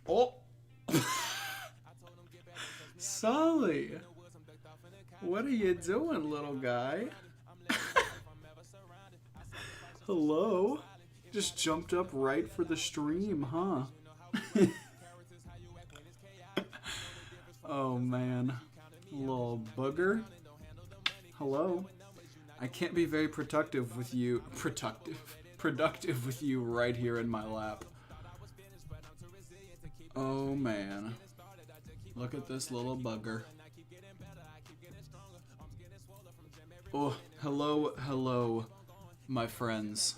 Oh! Sully! What are you doing, little guy? Hello? Just jumped up right for the stream, huh? Oh, man. Little booger. Hello? I can't be very productive with you. Productive with you right here in my lap. Oh, man. Look at this little bugger. Oh, hello, my friends.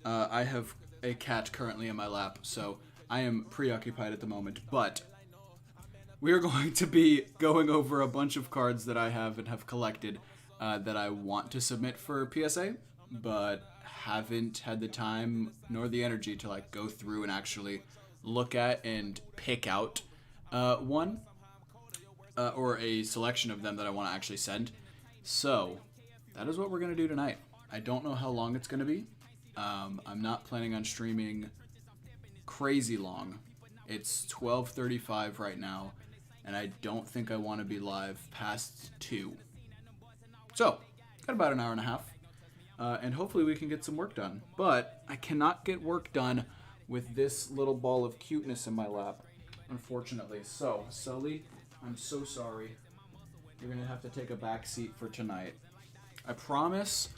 I have a cat currently in my lap, so I am preoccupied at the moment, but we are going to be going over a bunch of cards that I have and have collected that I want to submit for PSA, but haven't had the time nor the energy to like go through and actually look at and pick out one or a selection of them that I want to actually send. So that is what we're going to do tonight. I don't know how long it's going to be. I'm not planning on streaming crazy long. It's 12:35 right now, and I don't think I want to be live past 2. So, got about an hour and a half, and hopefully we can get some work done. But I cannot get work done with this little ball of cuteness in my lap, unfortunately. So, Sully, I'm so sorry. You're going to have to take a back seat for tonight. I promise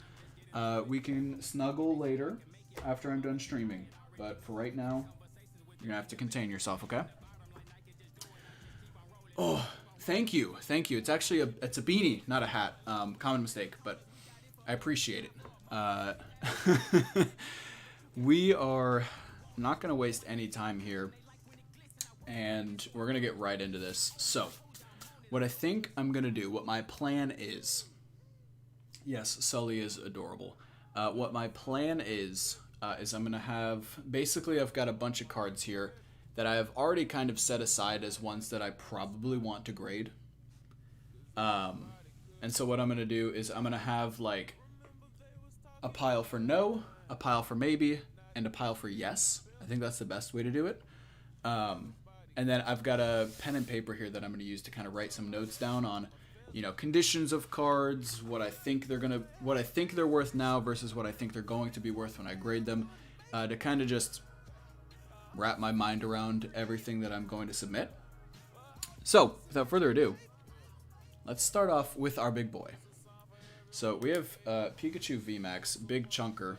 we can snuggle later after I'm done streaming. But for right now, you're going to have to contain yourself, okay? Oh, thank you. Thank you. It's actually it's a beanie, not a hat. Common mistake, but I appreciate it. We are not going to waste any time here, and we're going to get right into this. So, what I think I'm going to do, what my plan is... Yes, Sully is adorable. What my plan is I'm going to have... Basically, I've got a bunch of cards here that I have already kind of set aside as ones that I probably want to grade. And so what I'm going to do is I'm going to have, like, a pile for no, a pile for maybe, and a pile for yes. I think that's the best way to do it. And then I've got a pen and paper here that I'm going to use to kind of write some notes down on, you know, conditions of cards, what I think they're worth now versus what I think they're going to be worth when I grade them, to kind of just wrap my mind around everything that I'm going to submit. So, without further ado, let's start off with our big boy. So we have Pikachu VMAX, big chunker.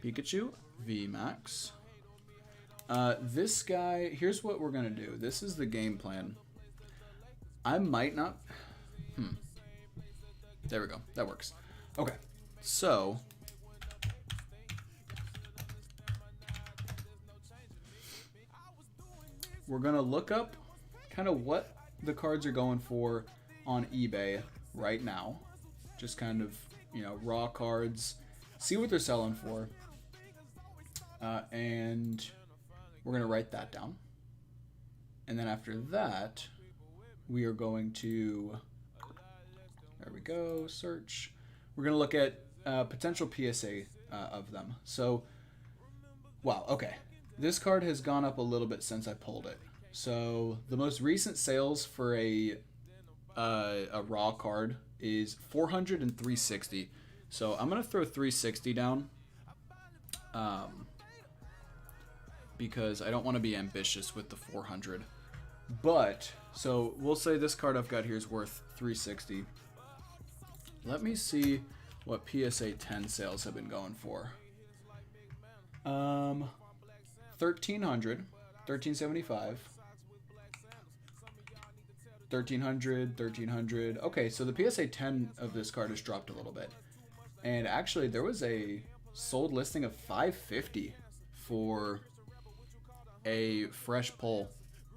Pikachu VMAX. This guy, here's what we're going to do. This is the game plan. I might not... There we go. That works. Okay. So... we're going to look up kind of what the cards are going for on eBay right now. Just kind of, you know, raw cards. See what they're selling for. And we're going to write that down. And then after that, we are going to, there we go, search. We're going to look at potential PSA of them. So, wow, okay. This card has gone up a little bit since I pulled it. So the most recent sales for a raw card is 400 and 360. So I'm going to throw 360 down. Because I don't want to be ambitious with the 400. But, so we'll say this card I've got here is worth 360. Let me see what PSA 10 sales have been going for. 1300, 1375, 1300. Okay, so the PSA 10 of this card has dropped a little bit. And actually, there was a sold listing of 550 for a fresh pull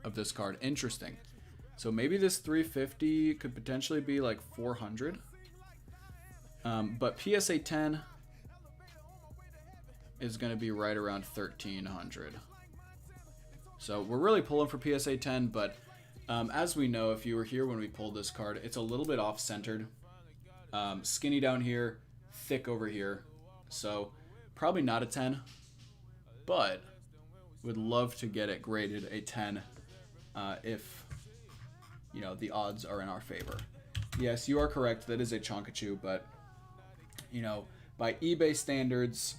of this card. Interesting. So maybe this 350 could potentially be like 400. But PSA 10 is going to be right around 1300. So we're really pulling for PSA 10, but as we know, if you were here when we pulled this card, it's a little bit off-centered. Skinny down here, thick over here. So probably not a 10, but would love to get it graded a 10 if, you know, the odds are in our favor. Yes, you are correct. That is a Chonkachu, but, you know, by eBay standards,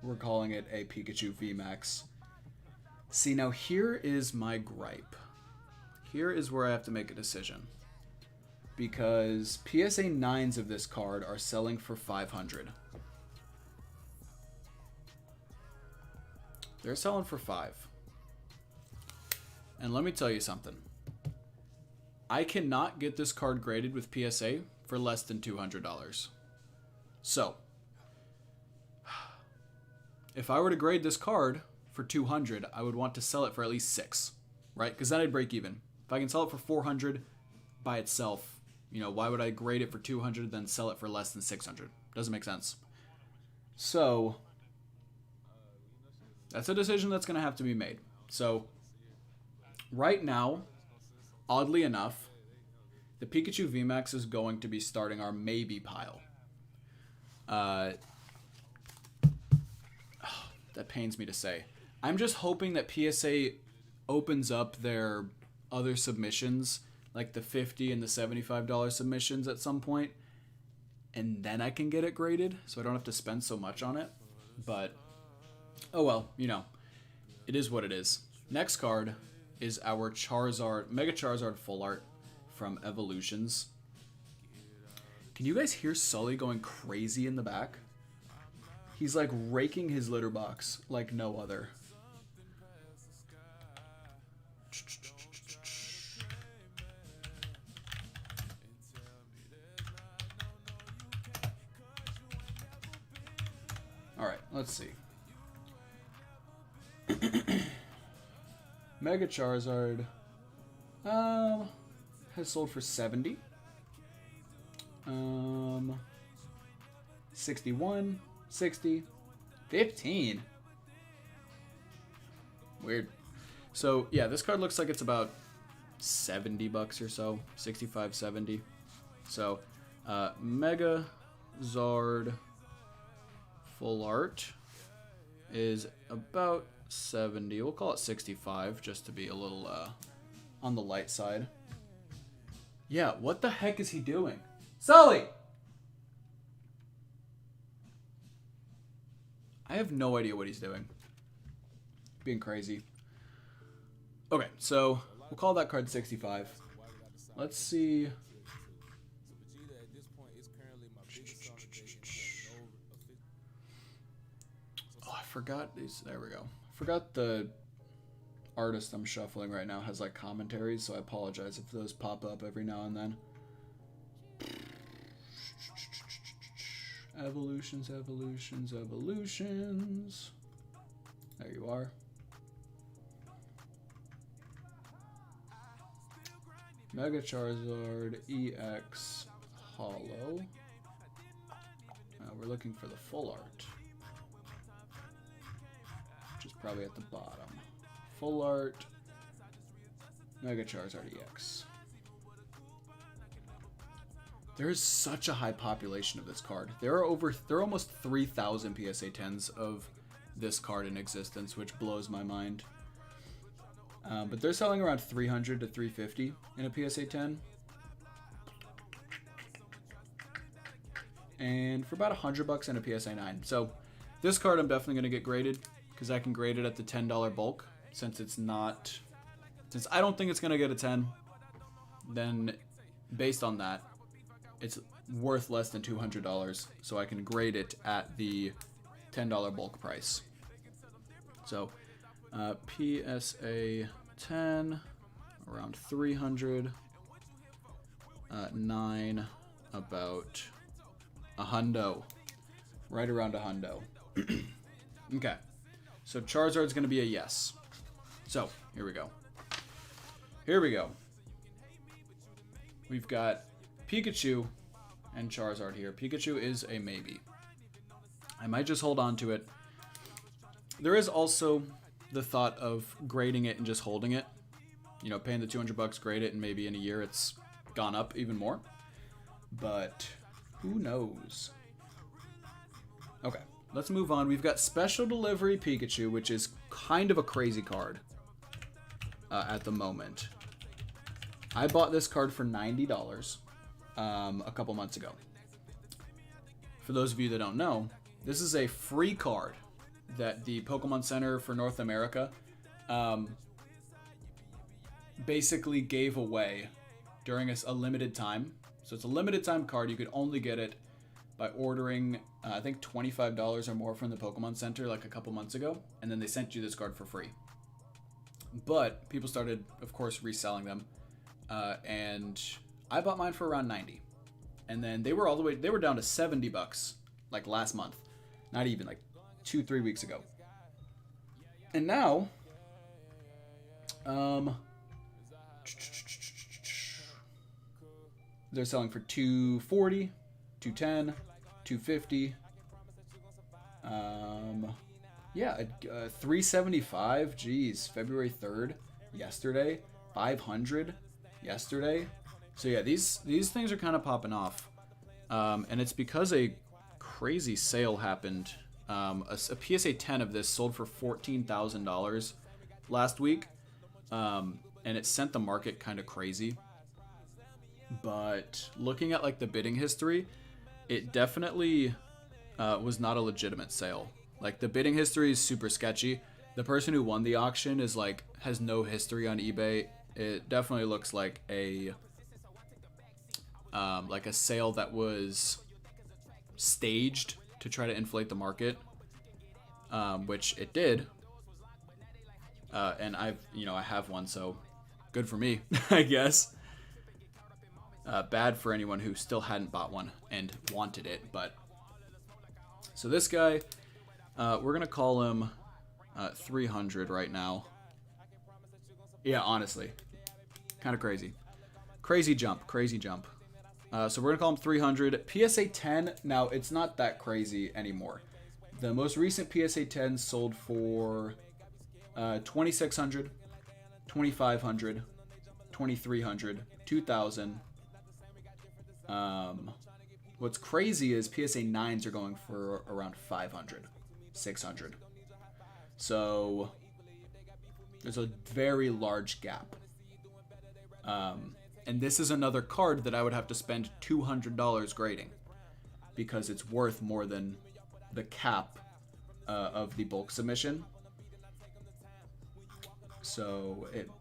we're calling it a Pikachu VMAX. See, now here is my gripe. Here is where I have to make a decision. Because PSA 9s of this card are selling for $500. They're selling for $5. And let me tell you something. I cannot get this card graded with PSA for less than $200. So, if I were to grade this card for $200, I would want to sell it for at least $6, right? Because then I'd break even. If I can sell it for $400 by itself, you know, why would I grade it for $200 then sell it for less than $600? Doesn't make sense. So, that's a decision that's going to have to be made. So, right now, oddly enough, the Pikachu VMAX is going to be starting our maybe pile. That pains me to say. I'm just hoping that PSA opens up their other submissions, like the $50 and the $75 submissions at some point, and then I can get it graded, so I don't have to spend so much on it. But, oh well, you know, it is what it is. Next card is our Charizard, Mega Charizard Full Art from Evolutions. Can you guys hear Sully going crazy in the back? He's like raking his litter box like no other. Alright, let's see. Mega Charizard has sold for 70. 61, 60, 15. Weird. So, yeah, this card looks like it's about $70 or so. 65, 70. So, Mega Zard Full Art is about 70. We'll call it 65 just to be a little on the light side. Yeah, what the heck is he doing? Sully! I have no idea what he's doing. Being crazy. Okay, so we'll call that card 65. Let's see. Oh, I forgot these. There we go. I forgot the artist I'm shuffling right now has like commentaries, so I apologize if those pop up every now and then. Evolutions, evolutions, evolutions. There you are. Mega Charizard EX Hollow. We're looking for the full art, which is probably at the bottom. Full art. Mega Charizard EX. There is such a high population of this card. There are almost 3,000 PSA 10s of this card in existence, which blows my mind. But they're selling around 300 to 350 in a PSA 10. And for about $100 in a PSA 9. So this card I'm definitely going to get graded because I can grade it at the $10 bulk. Since I don't think it's going to get a 10, then based on that, it's worth less than $200, so I can grade it at the $10 bulk price. So, PSA 10, around 300, 9, about a hundo, right around a hundo. Okay, so Charizard's going to be a yes. So, here we go. Here we go. We've got Pikachu and Charizard here. Pikachu is a maybe. I might just hold on to it. There is also the thought of grading it and just holding it. You know, paying the $200, grade it, and maybe in a year it's gone up even more. But Who knows? Okay, let's move on. We've got Special Delivery Pikachu, which is kind of a crazy card at the moment. I bought this card for $90 a couple months ago. For those of you that don't know, this is a free card that the Pokemon Center for North America basically gave away during a limited time. So it's a limited time card. You could only get it by ordering, I think, $25 or more from the Pokemon Center like a couple months ago. And then they sent you this card for free. But people started, of course, reselling them. And I bought mine for around $90. And then they were down to $70 like last month. Not even, like 2-3 weeks ago. And now, they're selling for $240, $210, $250. Yeah, $375. Geez, February 3rd, yesterday. $500 yesterday. So yeah, these things are kind of popping off, and it's because a crazy sale happened. A PSA 10 of this sold for $14,000 last week, and it sent the market kind of crazy. But looking at like the bidding history, it definitely was not a legitimate sale. Like the bidding history is super sketchy. The person who won the auction is like has no history on eBay. It definitely looks like a sale that was staged to try to inflate the market, which it did. And I have one, so good for me, I guess. Bad for anyone who still hadn't bought one and wanted it, but so this guy, we're gonna call him 300 right now. Yeah, honestly, kind of crazy. Crazy jump. So we're going to call him 300. PSA 10, now it's not that crazy anymore. The most recent PSA 10 sold for 2,600, 2,500, 2,300, 2,000. What's crazy is PSA 9s are going for around 500, 600. So there's a very large gap. And this is another card that I would have to spend $200 grading because it's worth more than the cap of the bulk submission. So it'd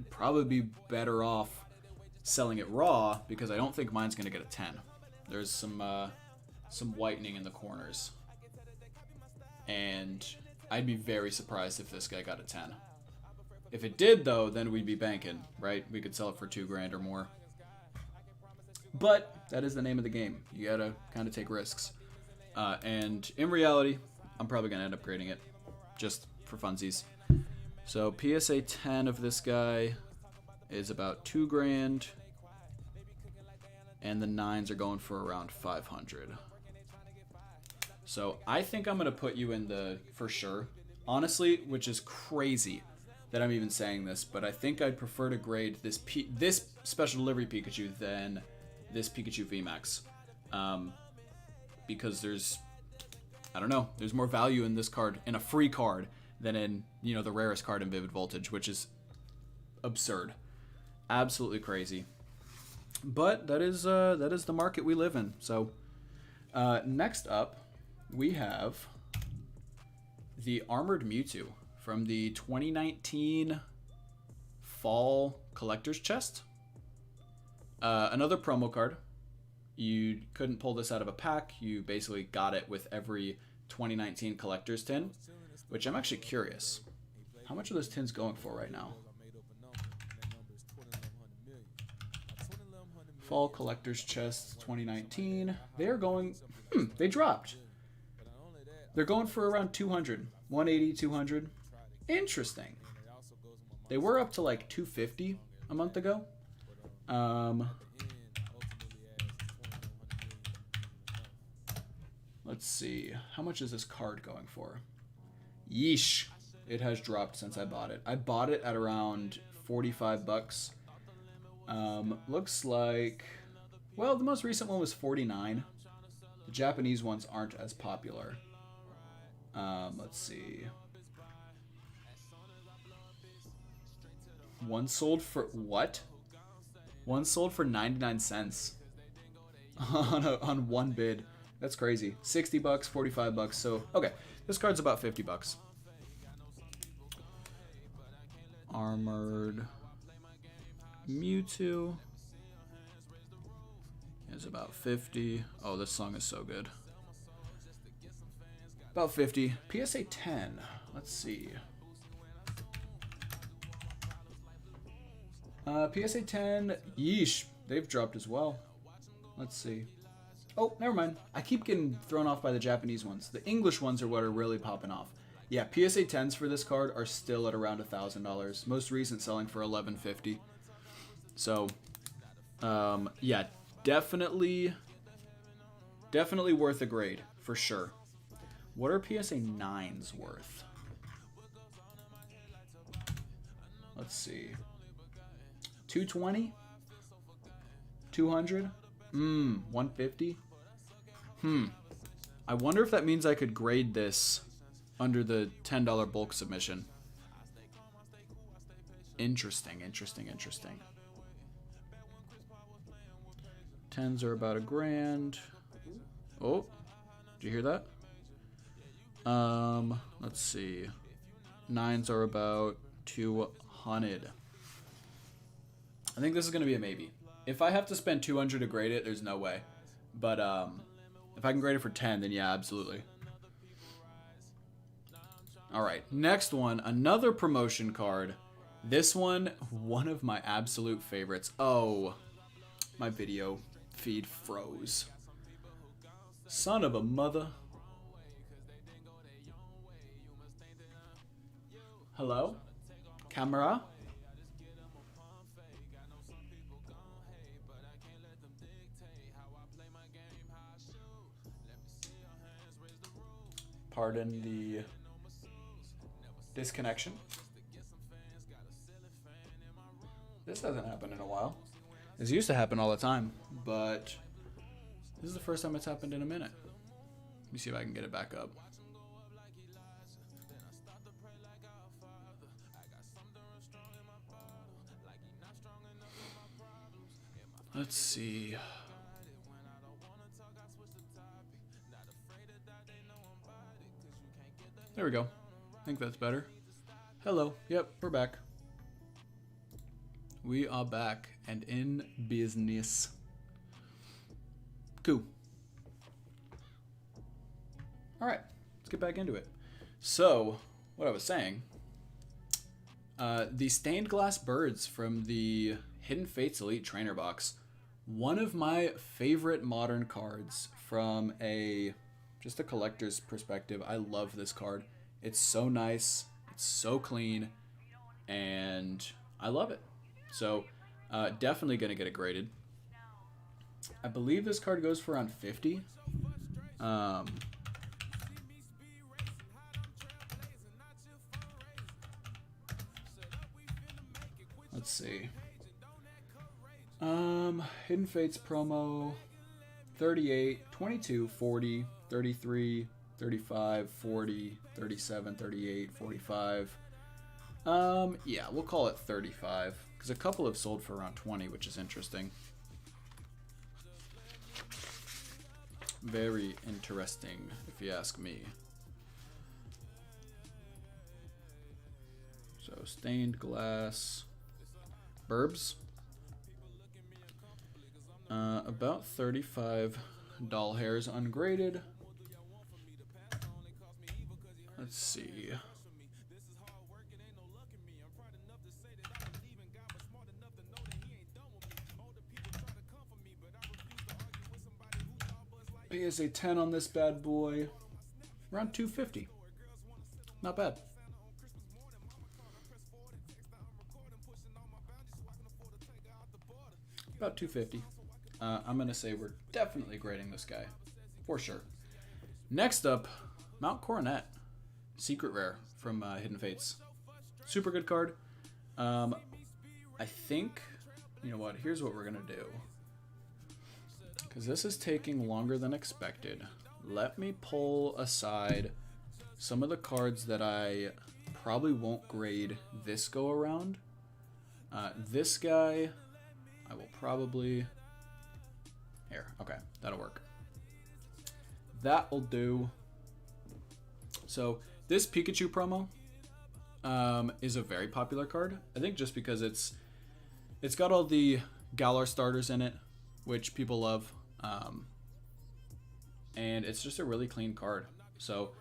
probably be better off selling it raw because I don't think mine's going to get a 10. There's some whitening in the corners. And I'd be very surprised if this guy got a 10. If it did, though, then we'd be banking, right? We could sell it for $2,000 or more. But that is the name of the game. You gotta kind of take risks. And in reality, I'm probably gonna end up grading it just for funsies. So PSA 10 of this guy is about $2,000, and the 9s are going for around 500. So I think I'm gonna put you in the for sure. Honestly, which is crazy that I'm even saying this, but I think I'd prefer to grade this Special Delivery Pikachu than this Pikachu VMAX. Because there's more value in this card, in a free card, than in, the rarest card in Vivid Voltage, which is absurd. Absolutely crazy. But that is the market we live in. So next up, we have the Armored Mewtwo from the 2019 Fall Collector's Chest. Another promo card. You couldn't pull this out of a pack. You basically got it with every 2019 Collector's tin, which I'm actually curious. How much are those tins going for right now? Fall Collector's Chest 2019. They are going... they dropped. They're going for around 200. 180, 200. Interesting. They were up to like 250 a month ago. Let's see. How much is this card going for? Yeesh. It has dropped since I bought it. I bought it at around $45. Looks like... Well, the most recent one was 49. The Japanese ones aren't as popular. Let's see. One sold for what? One sold for 99 cents on one bid. That's crazy. 60 bucks, 45 bucks. So, okay. This card's about 50 bucks. Armored Mewtwo is about 50. Oh, this song is so good. About 50. PSA 10. Let's see. PSA 10. Yeesh. They've dropped as well. Let's see. Oh, never mind. I keep getting thrown off by the Japanese ones. The English ones are what are really popping off. Yeah, PSA 10s for this card are still at around $1,000. Most recent selling for $1,150. So, yeah, definitely worth a grade for sure. What are PSA 9s worth? Let's see. 220? 200? 150? I wonder if that means I could grade this under the $10 bulk submission. Interesting. 10s are about $1,000. Oh, did you hear that? Let's see. 9s are about 200. I think this is going to be a maybe. If I have to spend 200 to grade it, there's no way. But if I can grade it for 10, then yeah, absolutely. All right, next one, another promotion card. This one of my absolute favorites. Oh, my video feed froze. Son of a mother. Hello? Camera? Pardon the disconnection. This hasn't happened in a while. This used to happen all the time, but this is the first time it's happened in a minute. Let me see if I can get it back up. Let's see. There we go. I think that's better. Hello. Yep, we're back. We are back and in business. Cool. All right, let's get back into it. So, what I was saying, the stained glass birds from the Hidden Fates Elite Trainer Box, one of my favorite modern cards from just a collector's perspective. I love this card. It's so nice, it's so clean, and I love it. So, definitely going to get it graded. I believe this card goes for around 50. Let's see. Hidden Fates promo 38, 22, 40, 33, 35, 40, 37, 38, 45. Yeah, we'll call it 35 because a couple have sold for around 20, which is interesting. Very interesting, if you ask me. So, stained glass Burbs. About 35 doll hairs ungraded. Let's see. PSA 10 on this bad boy. Around 250. Not bad. About 250. I'm going to say we're definitely grading this guy. For sure. Next up, Mount Coronet. Secret Rare from Hidden Fates. Super good card. I think, you know what, here's what we're going to do. because this is taking longer than expected. Let me pull aside some of the cards that I probably won't grade this go around. This guy, I will probably... Here, okay, that'll work. That'll do. So this Pikachu promo is a very popular card. I think just because it's got all the Galar starters in it, which people love. And it's just a really clean card. So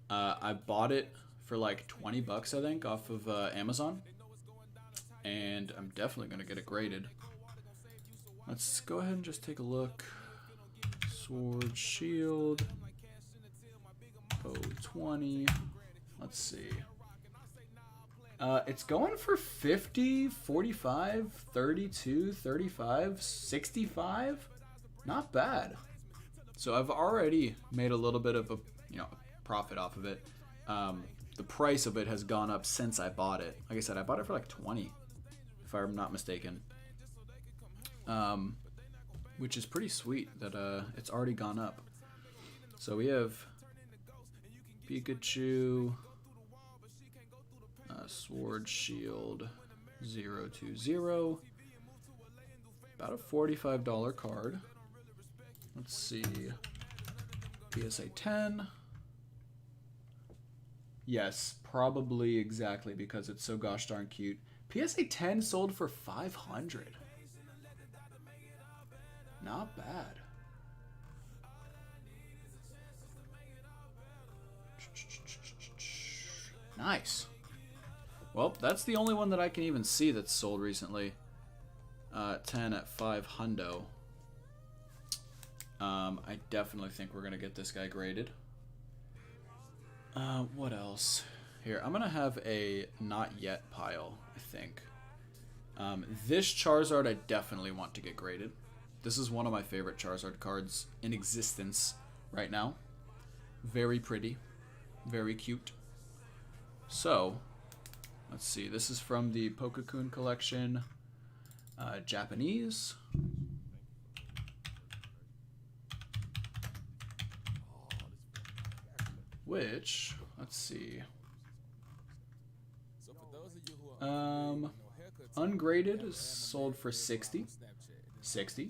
I bought it for like 20 bucks, I think, off of Amazon. And I'm definitely going to get it graded. Let's go ahead and just take a look. Sword, Shield, 20. Let's see. It's going for 50, 45, 32, 35, 65. Not bad. So I've already made a little bit of a profit off of it. The price of it has gone up since I bought it. Like I said, I bought it for like 20, if I'm not mistaken. Which is pretty sweet that it's already gone up. So we have Pikachu, Sword, Shield, 020. About a $45 card. Let's see. PSA 10. Yes, probably exactly because it's so gosh darn cute. PSA 10 sold for 500. Not bad. Nice. Well, that's the only one that I can even see that's sold recently. 10 at 5 hundo. I definitely think we're going to get this guy graded. What else? Here, I'm going to have a not yet pile, I think. This Charizard I definitely want to get graded. This is one of my favorite Charizard cards in existence right now. Very pretty. Very cute. So, let's see. This is from the Pokémon collection. Japanese. Which, let's see. Ungraded is sold for 60. 60.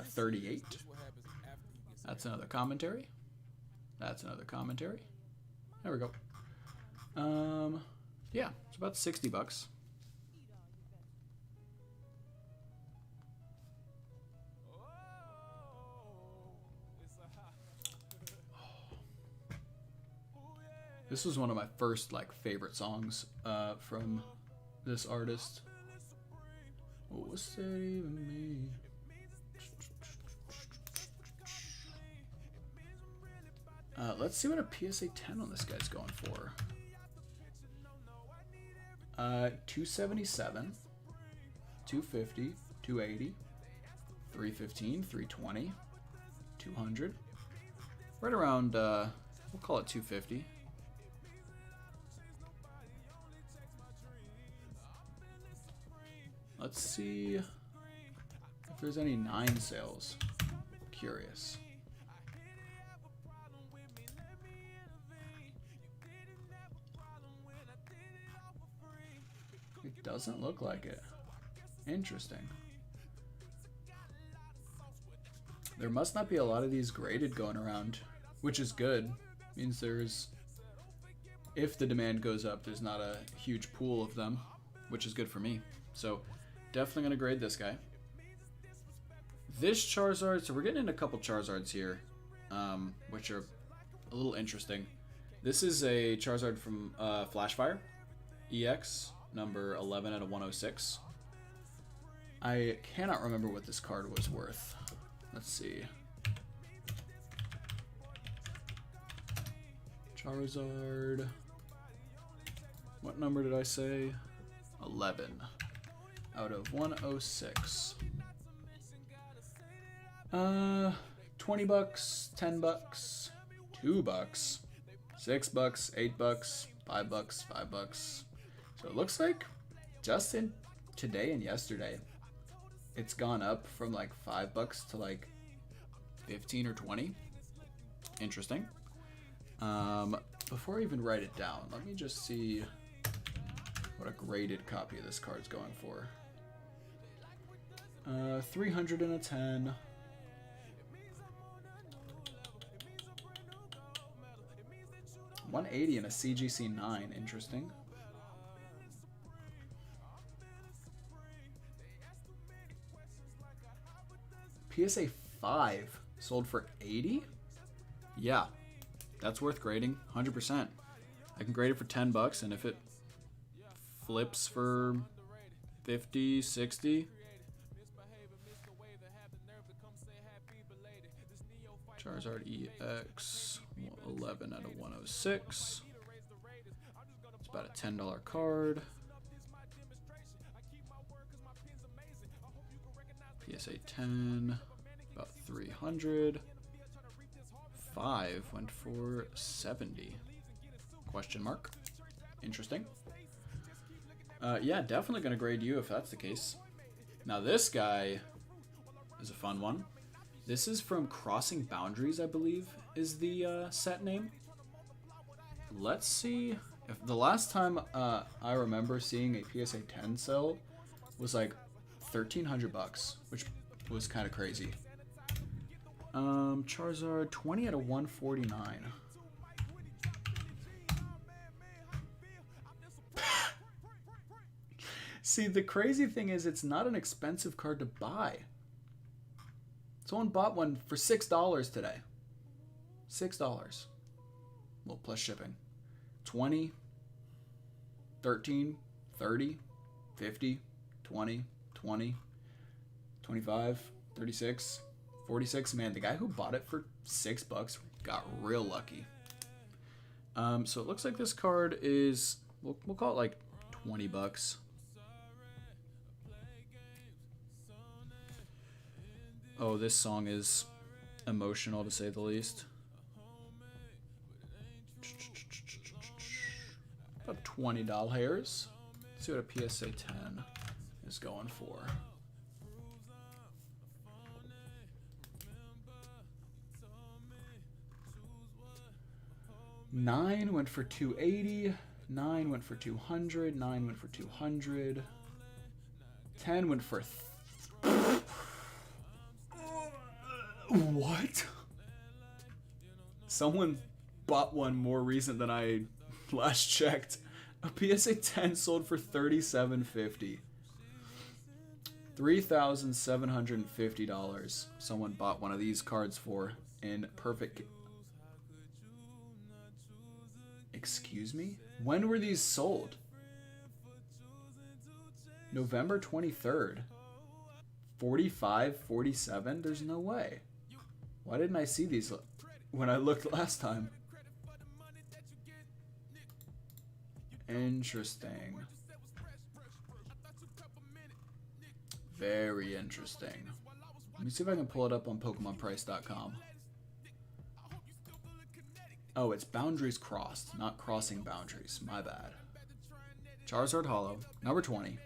38. That's another commentary. That's another commentary. There we go. Yeah, it's about 60 bucks. This was one of my first favorite songs from this artist. What was saving me? Let's see what a PSA 10 on this guy's going for. 277, 250, 280, 315, 320, 200. Right around, we'll call it 250. Let's see if there's any 9 sales. Curious. It doesn't look like it. Interesting. There must not be a lot of these graded going around, which is good. Means there's, if the demand goes up, there's not a huge pool of them, which is good for me. So definitely going to grade this guy. This Charizard, so we're getting into a couple Charizards here, which are a little interesting. This is a Charizard from Flashfire, EX, number 11 out of 106. I cannot remember what this card was worth. Let's see. Charizard. What number did I say? 11 out of 106. 20 bucks, 10 bucks, 2 bucks, 6 bucks, 8 bucks, 5 bucks, 5 bucks. So it looks like just in today and yesterday, it's gone up from like $5 to like 15 or 20. Interesting. Before I even write it down, let me just see what a graded copy of this card's going for. 310. 180 and a CGC 9. Interesting. PSA 5 sold for 80? Yeah, that's worth grading, 100%. I can grade it for $10, and if it flips for 50, 60, Charizard EX 11 out of 106. It's about a $10 card. PSA 10, about 300. 5 went for 70. Question mark. Interesting. Yeah, definitely going to grade you if that's the case. Now this guy is a fun one. This is from Crossing Boundaries, I believe, is the set name. Let's see if the last time I remember seeing a PSA 10 sell was like $1,300, which was kind of crazy. Charizard 20 out of 149. See, the crazy thing is it's not an expensive card to buy. Someone bought one for $6 today. $6. Well, plus shipping. 20, 13, 30, 50, 20, 20, 25, 36, 46. Man, the guy who bought it for $6 got real lucky. So it looks like this card is, we'll call it like $20. Oh, this song is emotional to say the least. About $20. Let's see what a PSA 10 is going for. $9 went for $280. $9 went for $200. $9 went for $200. $10 went for what? Someone bought one more recent than I last checked. A PSA 10 sold for $37.50. $3,750. Someone bought one of these cards for in perfect. Excuse me? When were these sold? November 23rd. 45, 47? There's no way. Why didn't I see these when I looked last time? Interesting. Very interesting. Let me see if I can pull it up on PokemonPrice.com. Oh, it's Boundaries Crossed, not Crossing Boundaries. My bad. Charizard Hollow, number 20.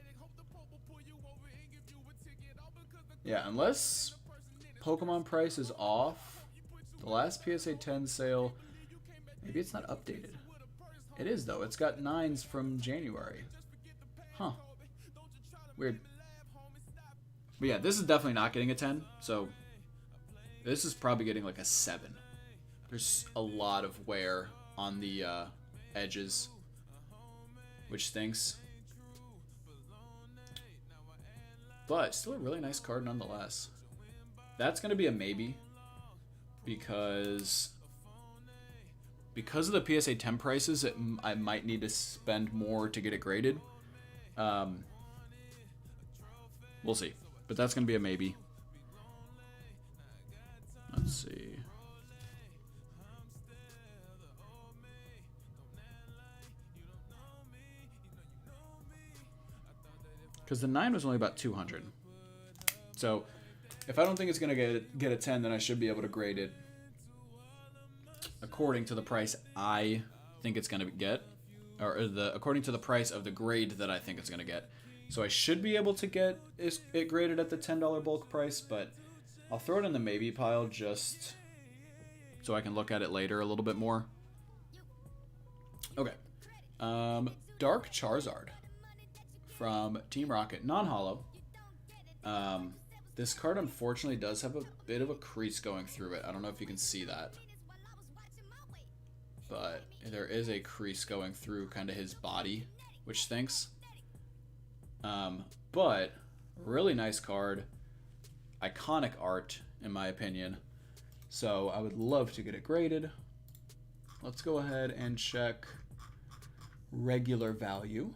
Yeah, unless Pokemon Price is off, the last PSA 10 sale, maybe it's not updated. It is, though. It's got 9s from January. Huh. Weird. But yeah, this is definitely not getting a 10, so this is probably getting like a 7. There's a lot of wear on the edges, which stinks. But still a really nice card nonetheless. That's going to be a maybe because of the PSA 10 prices, I might need to spend more to get it graded. We'll see. But that's going to be a maybe. Let's see. Because the 9 was only about 200. So if I don't think it's going to get a 10, then I should be able to grade it according to the price I think it's going to get, or according to the price of the grade that I think it's going to get. So I should be able to get it graded at the $10 bulk price, but I'll throw it in the maybe pile just so I can look at it later a little bit more. Okay. Dark Charizard from Team Rocket, non-holo. This card unfortunately does have a bit of a crease going through it. I don't know if you can see that, but there is a crease going through kind of his body, which stinks. But really nice card, iconic art in my opinion. So I would love to get it graded. Let's go ahead and check regular value.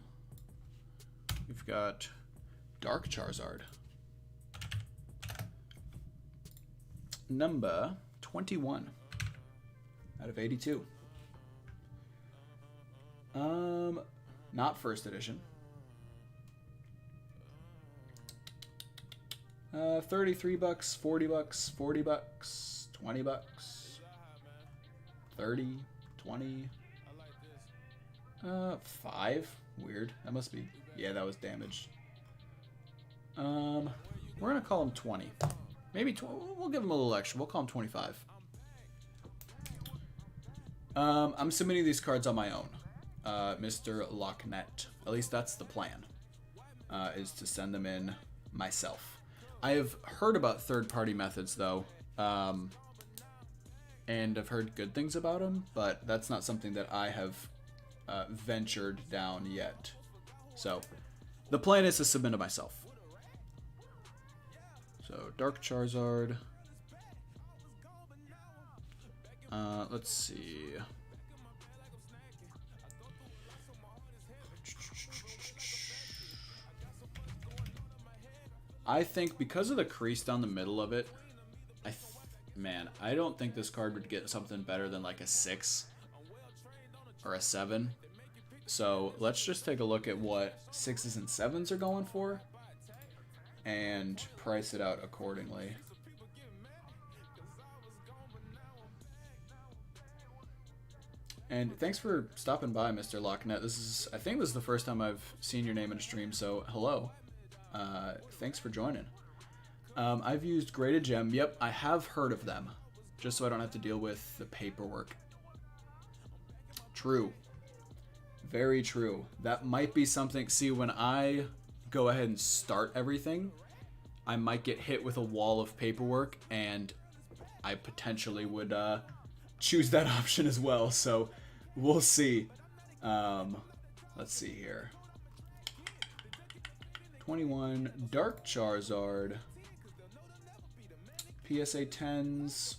We've got Dark Charizard. Number 21 out of 82. Not first edition. 33 bucks, 40 bucks, 40 bucks, 20 bucks, 30, 20, 5. Weird. That must be, yeah, that was damaged. We're gonna call him 20. Maybe we'll give him a little extra. We'll call him 25. I'm submitting these cards on my own, Mr. Lochnet. At least that's the plan, is to send them in myself. I have heard about third-party methods, though, and I've heard good things about them, but that's not something that I have ventured down yet. So the plan is to submit to myself. So Dark Charizard. Let's see. I think because of the crease down the middle of it, man, I don't think this card would get something better than like a 6 or a 7. So let's just take a look at what 6s and 7s are going for and price it out accordingly. And thanks for stopping by, Mr. Lochnet. I think this is the first time I've seen your name in a stream, so hello. Thanks for joining. I've used Graded Gem. Yep, I have heard of them, just so I don't have to deal with the paperwork. True. Very true. That might be something. See, when I go ahead and start everything, I might get hit with a wall of paperwork, and I potentially would choose that option as well. So we'll see. Let's see here. 21 Dark Charizard. PSA 10s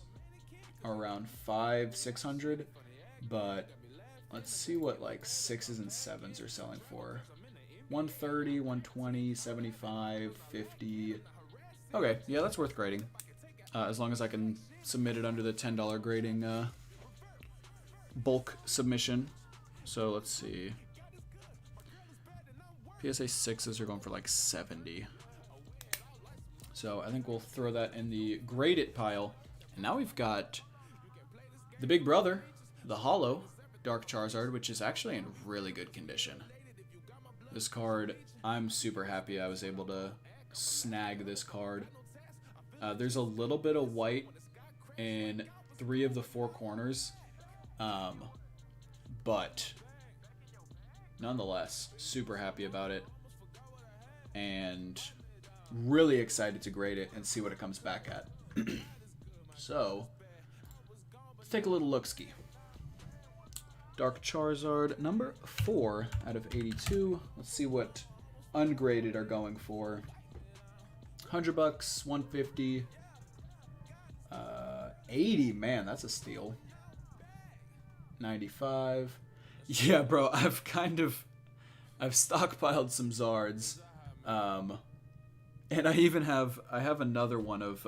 are around 500-600, but let's see what like 6s and 7s are selling for. 130, 120, 75, 50. Okay, yeah, that's worth grading. As long as I can submit it under the $10 grading bulk submission. So let's see. PSA 6s are going for like 70. So I think we'll throw that in the grade it pile. And now we've got the big brother, the holo Dark Charizard, which is actually in really good condition. This card, I'm super happy I was able to snag this card. There's a little bit of white in 3 of the 4 corners, but nonetheless, super happy about it, and really excited to grade it and see what it comes back at. So, let's take a little look-ski. Dark Charizard, number 4 out of 82. Let's see what ungraded are going for. 100 bucks, 150, 80. Man, that's a steal. 95. Yeah, bro, I've stockpiled some Zards, and I have another one of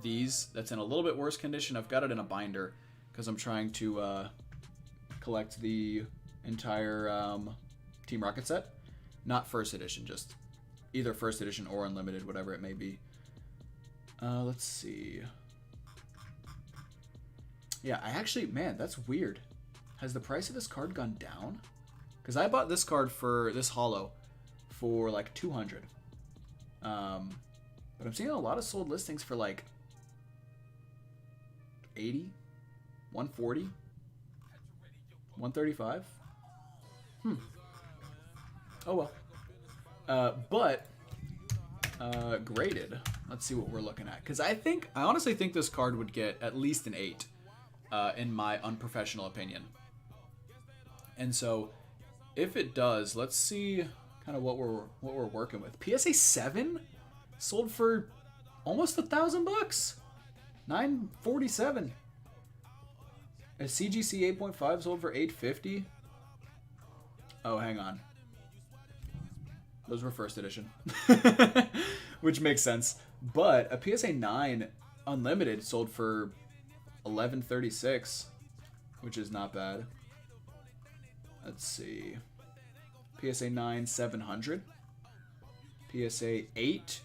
these that's in a little bit worse condition. I've got it in a binder because I'm trying to collect the entire Team Rocket set, not first edition, just either first edition or unlimited, whatever it may be. Let's see. Yeah, man, that's weird. Has the price of this card gone down? Because I bought this card for this holo for like 200. But I'm seeing a lot of sold listings for like 80, 140, 135. Oh well. But graded. Let's see what we're looking at. Because I honestly think this card would get at least an 8, in my unprofessional opinion. And so, if it does, let's see kind of what we're working with. PSA 7 sold for almost $1,000. 947. A CGC 8.5 sold for 850. Oh, hang on. Those were first edition. Which makes sense. But a PSA 9 Unlimited sold for 1136, which is not bad. Let's see. PSA 9 700. PSA 8.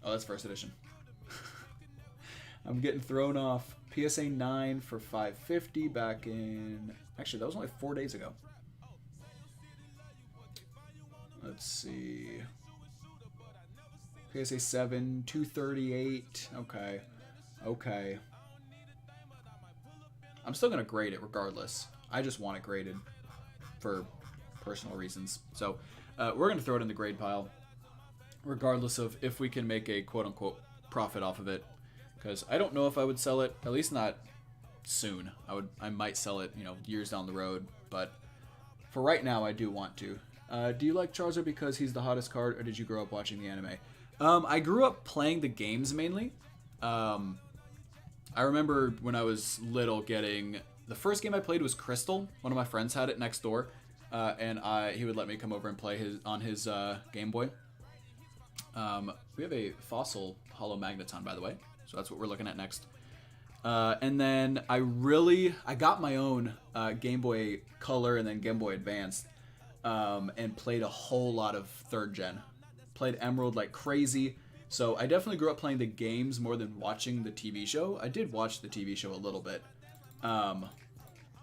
Oh, that's first edition. I'm getting thrown off. PSA 9 for 550 back in... Actually, that was only 4 days ago. Let's see. PSA 7, 238. Okay. Okay. I'm still going to grade it regardless. I just want it graded for personal reasons. So, we're going to throw it in the grade pile, regardless of if we can make a quote-unquote profit off of it. Because I don't know if I would sell it, at least not soon. I might sell it, years down the road. But for right now, I do want to. Do you like Charizard because he's the hottest card, or did you grow up watching the anime? I grew up playing the games mainly. I remember when I was little getting... The first game I played was Crystal. One of my friends had it next door. And he would let me come over and play on his Game Boy. We have a Fossil Hollow Magneton, by the way. So that's what we're looking at next. And then I got my own Game Boy Color and then Game Boy Advanced. And played a whole lot of 3rd gen. Played Emerald like crazy. So I definitely grew up playing the games more than watching the TV show. I did watch the TV show a little bit.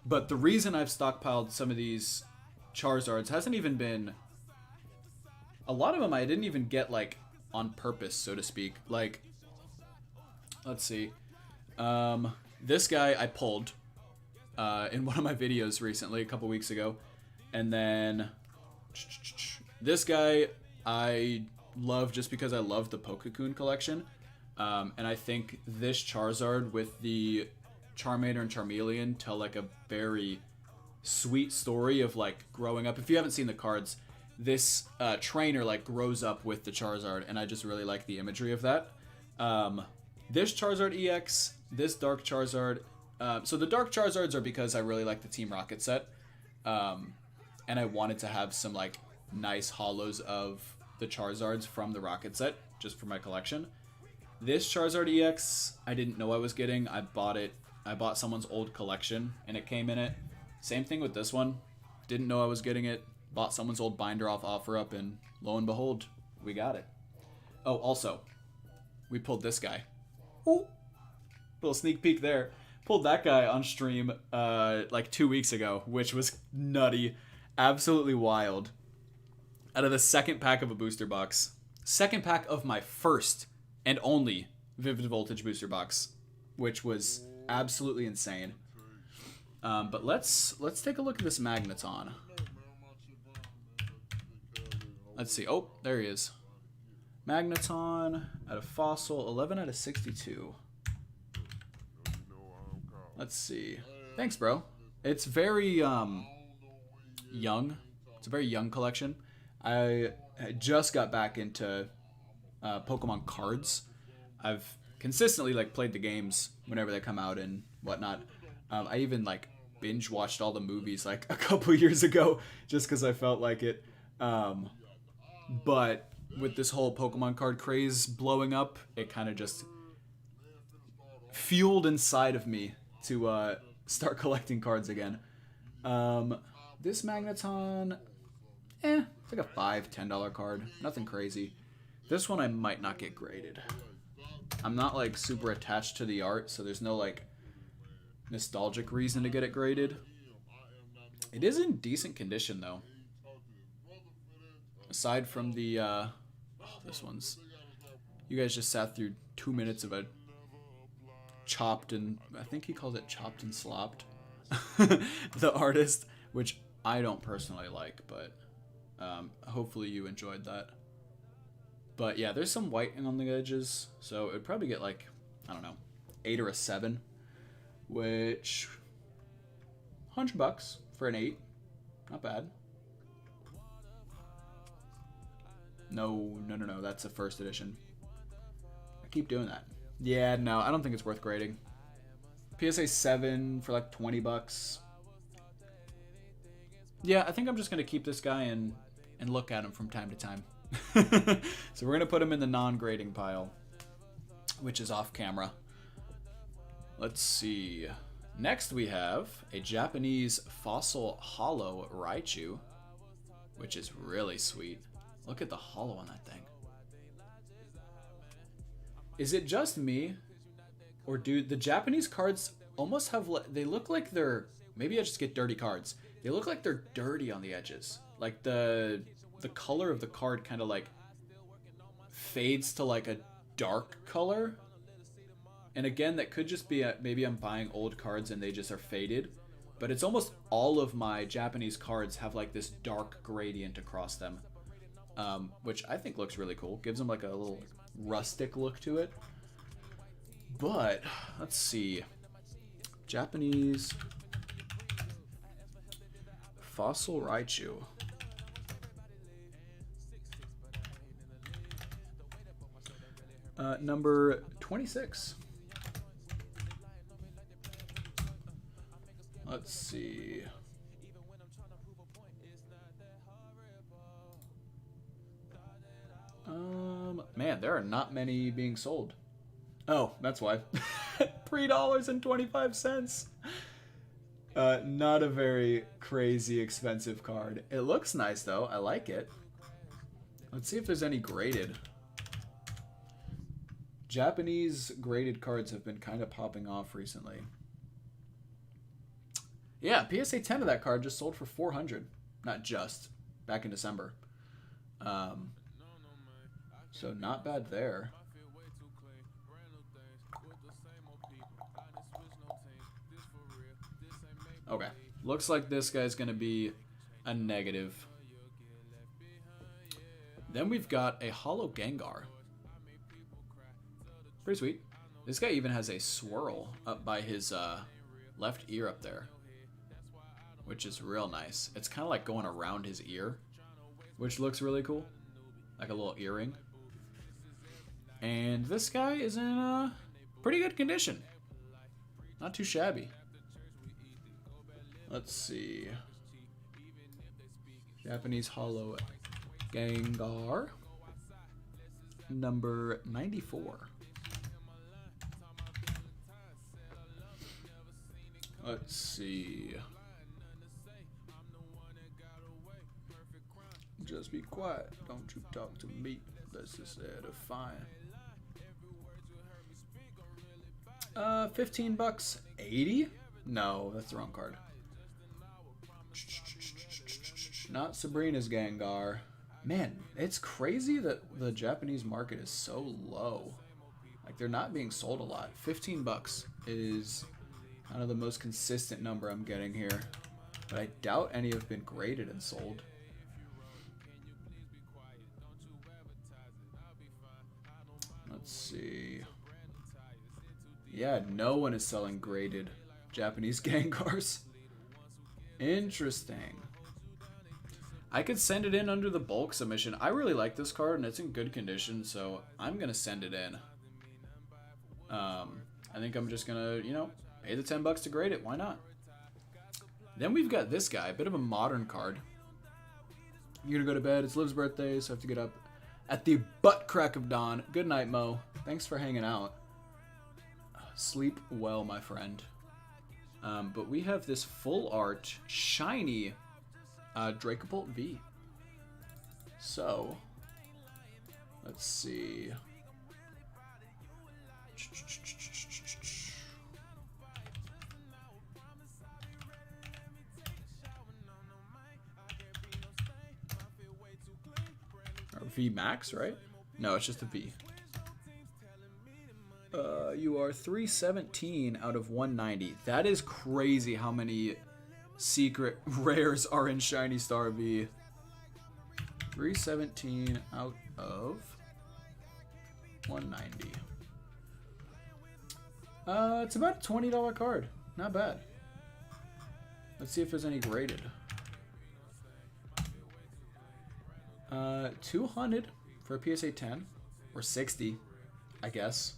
But the reason I've stockpiled some of these Charizards hasn't even been... A lot of them I didn't even get like on purpose, so to speak. Like, let's see. This guy I pulled in one of my videos recently, a couple weeks ago. And then this guy I love just because I love the Pokécoon collection. And I think this Charizard with the Charmander and Charmeleon tell like a very sweet story of like growing up. If you haven't seen the cards, this trainer like grows up with the Charizard, and I just really like the imagery of that. This Charizard EX, this Dark Charizard. So the Dark Charizards are because I really like the Team Rocket set. And I wanted to have some like nice holos of the Charizards from the Rocket set, just for my collection. This Charizard EX, I didn't know I was getting. I bought it. I bought someone's old collection, and it came in it. Same thing with this one. Didn't know I was getting it. Bought someone's old binder off OfferUp, and lo and behold, we got it. Oh, also, we pulled this guy. Ooh, little sneak peek there. Pulled that guy on stream like 2 weeks ago, which was nutty. Absolutely wild. Out of the second pack of a booster box. Second pack of my first and only Vivid Voltage booster box, which was absolutely insane. But let's take a look at this Magneton. Let's see. Oh, there he is. Magneton out of Fossil, 11 out of 62. Let's see. Thanks, bro. It's very young. It's a very young collection. I just got back into Pokemon cards. I've consistently like played the games whenever they come out and whatnot. I even like binge watched all the movies like a couple years ago just because I felt like it. But with this whole Pokemon card craze blowing up, it kind of just fueled inside of me to start collecting cards again. This Magneton, it's like a $5, $10 card. Nothing crazy. This one I might not get graded. I'm not like super attached to the art, so there's no like nostalgic reason to get it graded. It is in decent condition though. aside from the, this one's, you guys just sat through 2 minutes of a chopped and, I think he calls it chopped and slopped, the artist, which I don't personally like, but hopefully you enjoyed that. But yeah, there's some whitening on the edges, so it would probably get like, I don't know, 8 or a 7, which $100 for an 8, not bad. No, that's a first edition. I keep doing that. Yeah, no, I don't think it's worth grading. PSA 7 for like $20. Yeah, I think I'm just gonna keep this guy and look at him from time to time. So we're gonna put him in the non-grading pile, which is off camera. Let's see. Next we have a Japanese fossil hollow Raichu, which is really sweet. Look at the hollow on that thing. Is it just me, or do the Japanese cards almost have, they look like they're, maybe I just get dirty cards. They look like they're dirty on the edges. Like the color of the card kind of like fades to like a dark color. And again, that could just be maybe I'm buying old cards and they just are faded. But it's almost all of my Japanese cards have like this dark gradient across them. Which I think looks really cool. Gives them like a little rustic look to it. But let's see. Japanese fossil Raichu. Number 26. Let's see. Man, there are not many being sold. Oh, that's why. $3.25. Not a very crazy expensive card. It looks nice though. I like it. Let's see if there's any graded. Japanese graded cards have been kind of popping off recently. Yeah, PSA 10 of that card just sold for $400. Not just. Back in December. So not bad there. Okay. Looks like this guy's going to be a negative. Then we've got a Hollow Gengar. Pretty sweet. This guy even has a swirl up by his left ear up there, which is real nice. It's kind of like going around his ear, which looks really cool. Like a little earring. And this guy is in pretty good condition. Not too shabby. Let's see. Japanese Hollow Gengar. Number 94. Let's see. Just be quiet. Don't you talk to me. Let's just edify. $15. 80? No, that's the wrong card. Not Sabrina's Gengar. Man, it's crazy that the Japanese market is so low. Like, they're not being sold a lot. $15 is kind of the most consistent number I'm getting here. But I doubt any have been graded and sold. Let's see. Yeah, no one is selling graded Japanese Gengars. Interesting. I could send it in under the bulk submission. I really like this card and it's in good condition, so I'm gonna send it in. I think I'm just gonna, you know, pay the $10 to grade it. Why not? Then we've got this guy, a bit of a modern card. You're gonna go to bed. It's Liv's birthday, so I have to get up at the butt crack of dawn. Good night, Mo. Thanks for hanging out. Sleep well, my friend. But we have this full art, shiny Dracopult V. So, let's see. V Max, right? No, it's just a V. You are 317 out of 190. That is crazy how many secret rares are in Shiny Star V. 317 out of 190. It's about a $20 card. Not bad. Let's see if there's any graded. 200 for a PSA 10 or 60, I guess.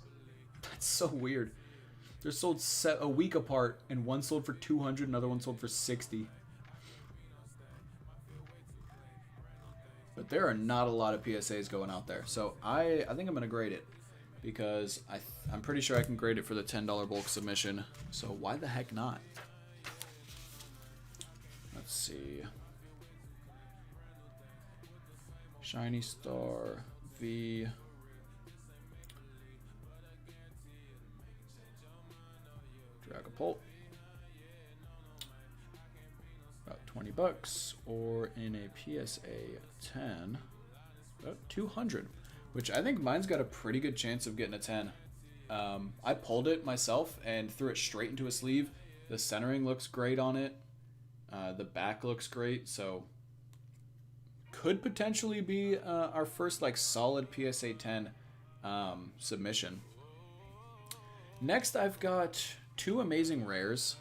That's so weird. They're sold a week apart, and one sold for 200, another one sold for 60. But there are not a lot of PSAs going out there, so I think I'm gonna grade it because I'm pretty sure I can grade it for the $10 bulk submission. So why the heck not? Let's see. Shiny Star V. Dragapult. About 20 bucks, or in a PSA 10, about 200, which I think mine's got a pretty good chance of getting a 10. I pulled it myself and threw it straight into a sleeve. The centering looks great on it. The back looks great, so could potentially be our first like solid PSA 10 submission. Next, I've got two amazing rares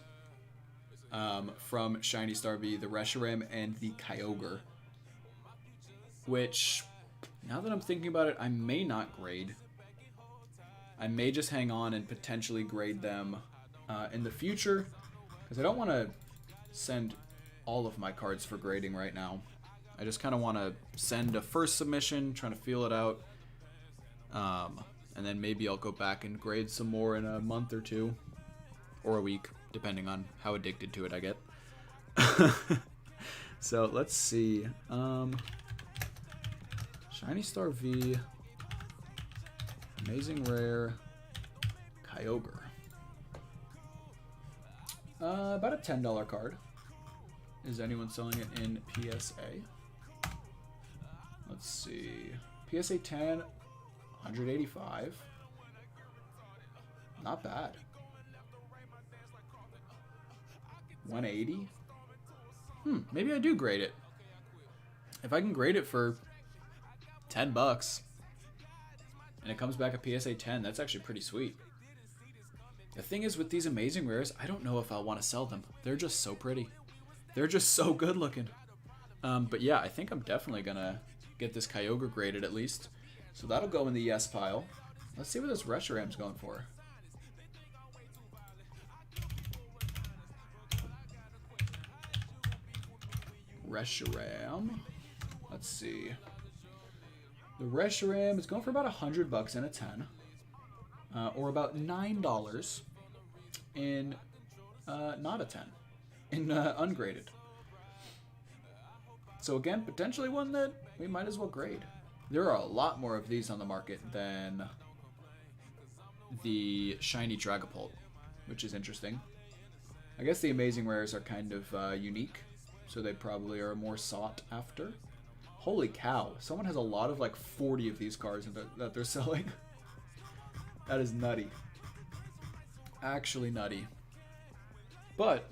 from Shiny Star V, the Reshiram and the Kyogre, which, now that I'm thinking about it, I may not grade. I may just hang on and potentially grade them in the future, because I don't want to send all of my cards for grading right now. I just kind of want to send a first submission, trying to feel it out, and then maybe I'll go back and grade some more in a month or two, or a week, depending on how addicted to it I get. So let's see. Shiny Star V, amazing rare, Kyogre. About a $10 card. Is anyone selling it in PSA? Let's see. PSA 10, 185. Not bad. 180. Maybe I do grade it. If I can grade it for 10 bucks and it comes back a PSA 10, that's actually pretty sweet. The thing is, with these amazing rares, I don't know if I'll want to sell them. They're just so pretty. They're just so good looking. But yeah, I think I'm definitely gonna get this Kyogre graded at least. So that'll go in the yes pile. Let's see what this Reshiram's going for. Reshiram. Let's see. The Reshiram is going for about 100 bucks in a 10. Or about $9 in not a 10. In ungraded. So again, potentially one that we might as well grade. There are a lot more of these on the market than the shiny Dragapult, which is interesting. I guess the amazing rares are kind of unique, so they probably are more sought after. Holy cow, someone has a lot of like 40 of these cards that they're selling. That is nutty. Actually nutty. But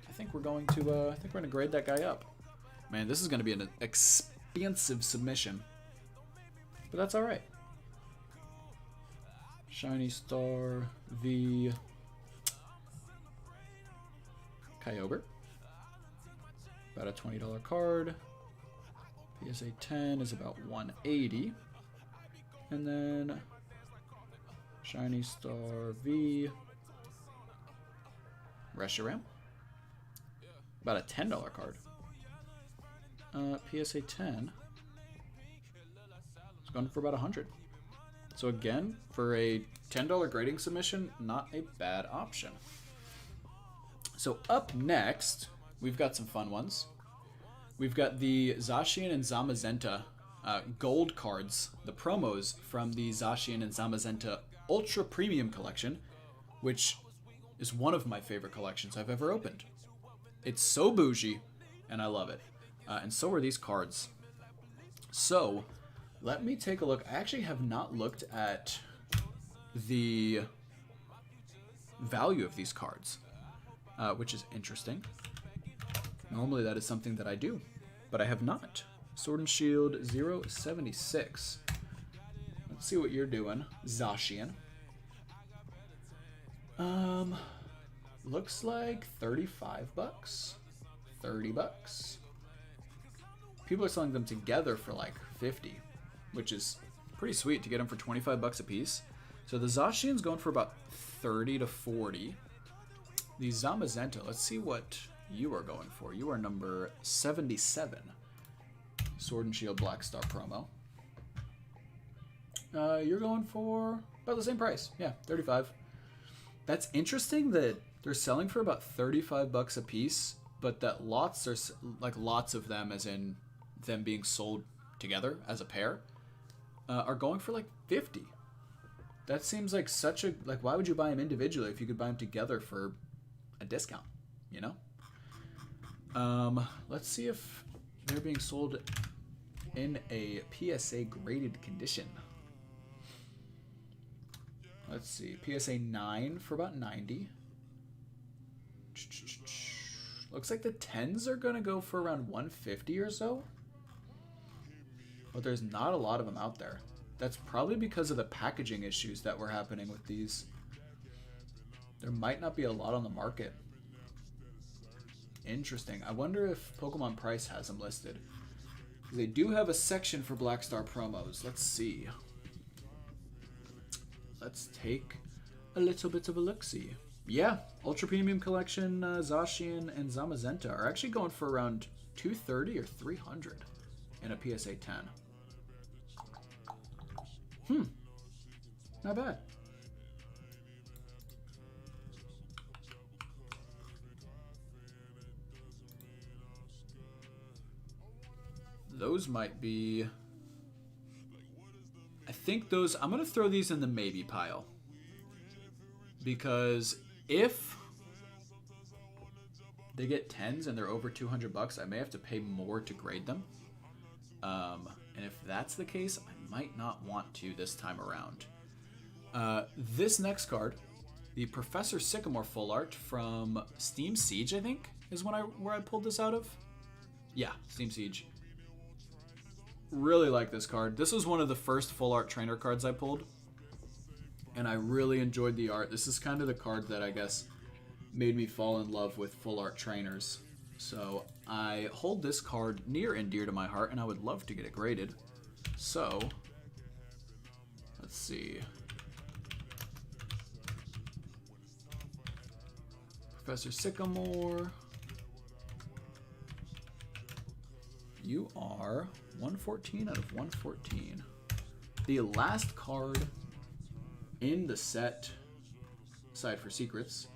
I think we're going to grade that guy up. Man, this is going to be an expensive submission. But that's all right. Shiny Star V Kyogre. About a $20 card. PSA 10 is about 180. And then Shiny Star V Reshiram. About a $10 card. PSA 10 is going for about 100. So again, for a $10 grading submission, not a bad option. So up next, we've got some fun ones. We've got the Zacian and Zamazenta gold cards, the promos from the Zacian and Zamazenta Ultra Premium Collection, which is one of my favorite collections I've ever opened. It's so bougie, and I love it. And so are these cards. So, let me take a look. I actually have not looked at the value of these cards, which is interesting. Normally that is something that I do, but I have not. Sword and Shield 076. Let's see what you're doing, Zacian. Looks like 35 bucks. 30 bucks. People are selling them together for like 50, which is pretty sweet to get them for 25 bucks a piece. So the Zacian's going for about 30 to 40. The Zamazenta, let's see what you are going for. You are number 77. Sword and Shield Black Star promo. You're going for about the same price. Yeah, 35. That's interesting that they're selling for about 35 bucks a piece, but that lots are like lots of them, as in them being sold together as a pair, are going for like 50. That seems like such a, like, why would you buy them individually if you could buy them together for a discount, you know? Let's see if they're being sold in a PSA graded condition. Let's see, PSA 9 for about 90. Looks like the 10s are gonna go for around 150 or so. But there's not a lot of them out there. That's probably because of the packaging issues that were happening with these. There might not be a lot on the market. Interesting. I wonder if Pokemon Price has them listed. They do have a section for Black Star promos. Let's see. Let's take a little bit of a look-see. Yeah, Ultra Premium Collection, Zacian, and Zamazenta are actually going for around 230 or 300 in a PSA 10. Not bad. Those might be... I think those... I'm going to throw these in the maybe pile. Because if they get 10s and they're over 200 bucks, I may have to pay more to grade them. And if that's the case, I might not want to this time around. This next card, the Professor Sycamore full art from Steam Siege, I think, is where I pulled this out of. Yeah, Steam Siege. Really like this card. This was one of the first full art trainer cards I pulled, and I really enjoyed the art. This is kind of the card that I guess made me fall in love with full art trainers. So I hold this card near and dear to my heart, and I would love to get it graded. So let's see. Professor Sycamore. You are 114 out of 114. The last card in the set, aside for secrets,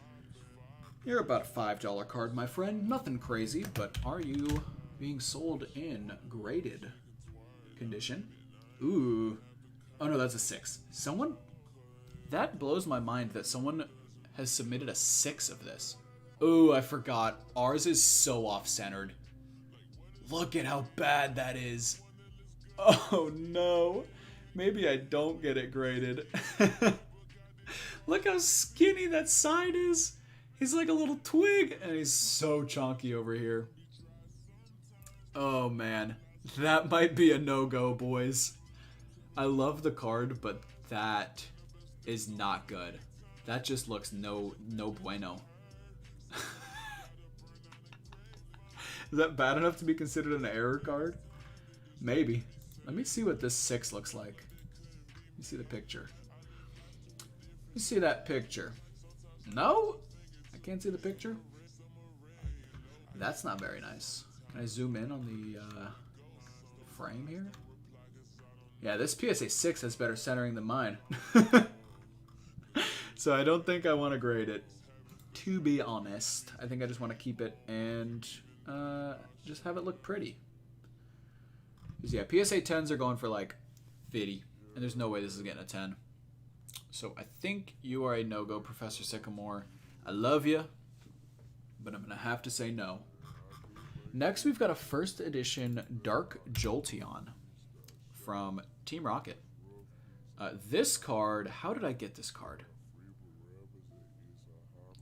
you're about a $5 card, my friend. Nothing crazy, but are you being sold in graded condition? Ooh. Oh no, that's a 6. Someone... That blows my mind that someone has submitted a 6 of this. Ooh, I forgot. Ours is so off-centered. Look at how bad that is. Oh no. Maybe I don't get it graded. Look how skinny that side is. He's like a little twig, and he's so chonky over here. Oh man. That might be a no-go, boys. I love the card, but that is not good. That just looks no bueno. Is that bad enough to be considered an error card? Maybe. Let me see what this 6 looks like. Let me see the picture. Let me see that picture. No? I can't see the picture? That's not very nice. Can I zoom in on the frame here? Yeah, this PSA 6 has better centering than mine. So I don't think I want to grade it. To be honest, I think I just want to keep it and just have it look pretty. Because yeah, PSA 10s are going for like 50, and there's no way this is getting a 10. So I think you are a no-go, Professor Sycamore. I love you, but I'm going to have to say no. Next, we've got a first edition Dark Jolteon. from Team Rocket. This card, how did I get this card?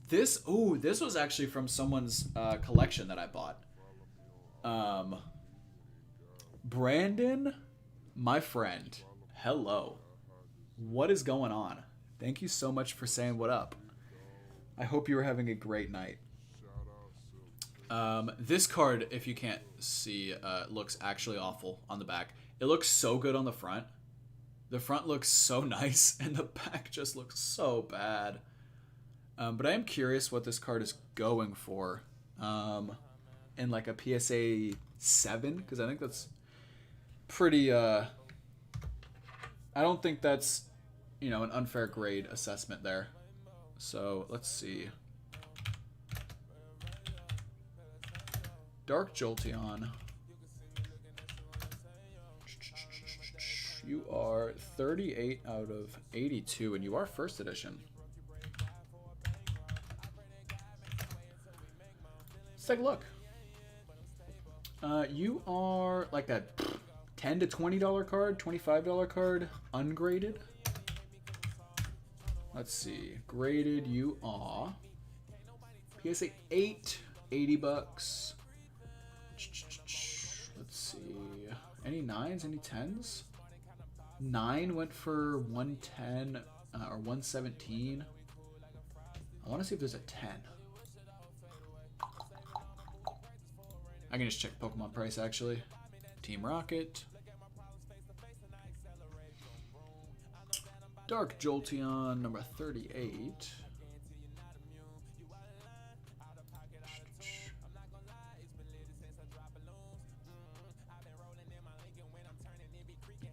This was actually from someone's collection that I bought. Brandon, my friend, hello. What is going on? Thank you so much for saying what up. I hope you were having a great night. This card, if you can't see, looks actually awful on the back. It looks so good on the front. The front looks so nice, and the back just looks so bad. But I am curious what this card is going for. In like a PSA 7, because I think that's pretty... I don't think that's, an unfair grade assessment there. So, let's see. Dark Jolteon. You are 38 out of 82, and you are first edition. Let's take a look. You are like a $10 to $20 card, $25 card, ungraded. Let's see. Graded, you are PSA 8, 80 bucks. Let's see. Any 9s, any 10s? 9 went for 110 or 117. I want to see if there's a 10. I can just check Pokemon price actually. Team Rocket. Dark Jolteon number 38.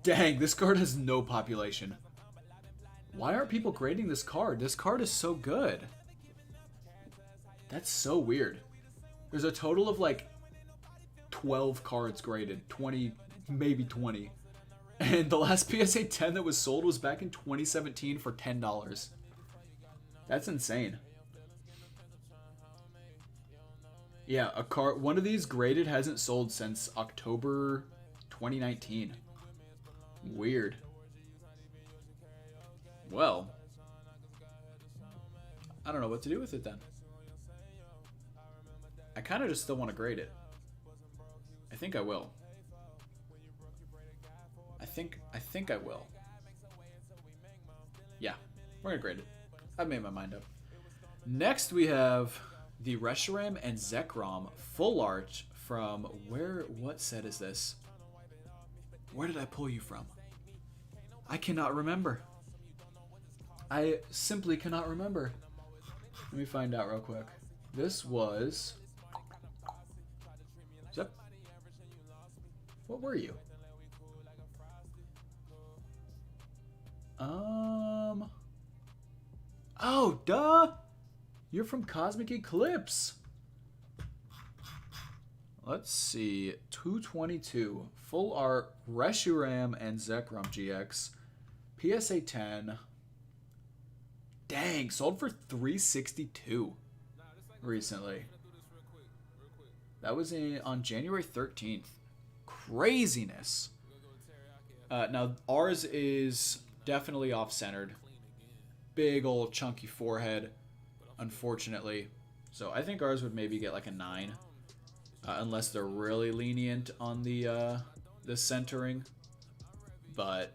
Dang, this card has no population. Why aren't people grading this card? This card is so good. That's so weird. There's a total of like 12 cards graded. 20, maybe 20. And the last PSA 10 that was sold was back in 2017 for $10. That's insane. Yeah, one of these graded hasn't sold since October 2019. Weird. Well, I don't know what to do with it then. I kind of just still want to grade it. I think I will. I think I will. Yeah, we're gonna grade it. I've made my mind up. Next we have the Reshiram and Zekrom full art from what set is this? Where did I pull you from? I cannot remember. I simply cannot remember. Let me find out real quick. This was... What were you? Oh, duh! You're from Cosmic Eclipse. Let's see. 222. Full art Reshiram and Zekrom GX. PSA 10. Dang, sold for $362 recently. That was on January 13th. Craziness. Now, ours is definitely off-centered. Big old chunky forehead, unfortunately. So I think ours would maybe get like a 9. Unless they're really lenient on the centering. But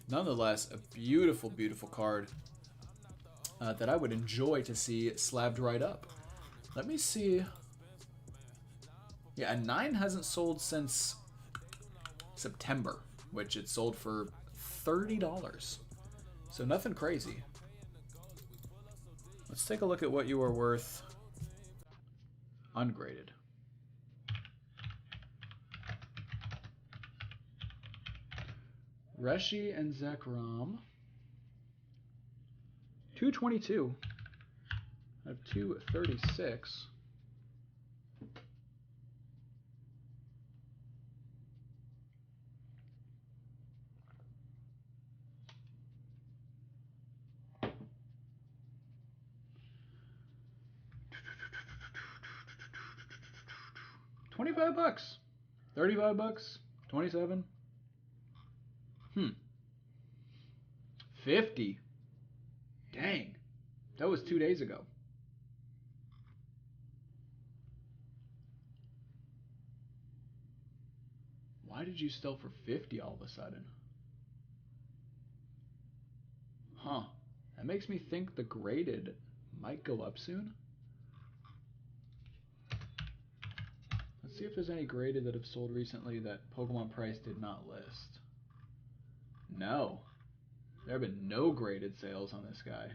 nonetheless, a beautiful, beautiful card that I would enjoy to see slabbed right up. Let me see. Yeah, a 9 hasn't sold since September, which it sold for $30. So nothing crazy. Let's take a look at what you are worth ungraded. Reshi and Zekrom. 222 of 236. $25, $35, 27. Hmm. 50. Dang. That was 2 days ago. Why did you sell for 50 all of a sudden? Huh. That makes me think the graded might go up soon. Let's see if there's any graded that have sold recently that Pokemon Price did not list. No. There have been no graded sales on this guy.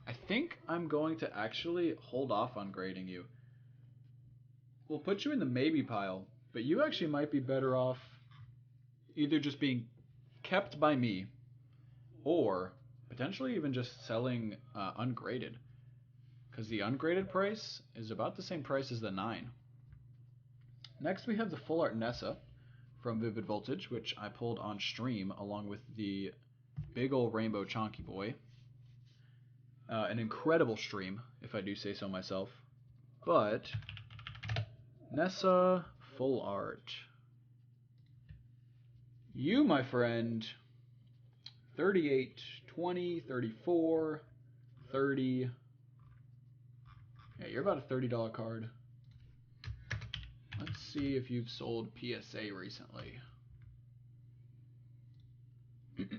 I think I'm going to actually hold off on grading you. We'll put you in the maybe pile, but you actually might be better off either just being kept by me or potentially even just selling ungraded. Because the ungraded price is about the same price as the 9. Next we have the Full Art Nessa from Vivid Voltage, which I pulled on stream along with the big ol' Rainbow Chonky Boy. An incredible stream, if I do say so myself. But Nessa Full Art. You, my friend, 38, 20, 34, 30. Yeah, you're about a $30 card. Let's see if you've sold PSA recently. Let's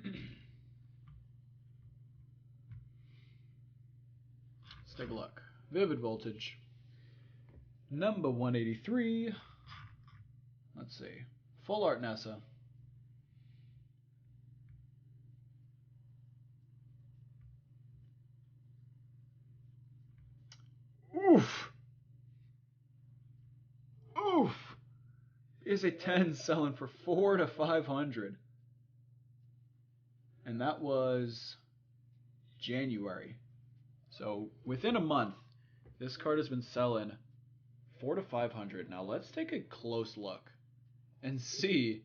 take a look. Vivid Voltage. Number 183. Let's see. Full Art Nessa. Oof. Oof. PSA 10 selling for 4 to 500. And that was January. So within a month, this card has been selling 4 to 500. Now let's take a close look and see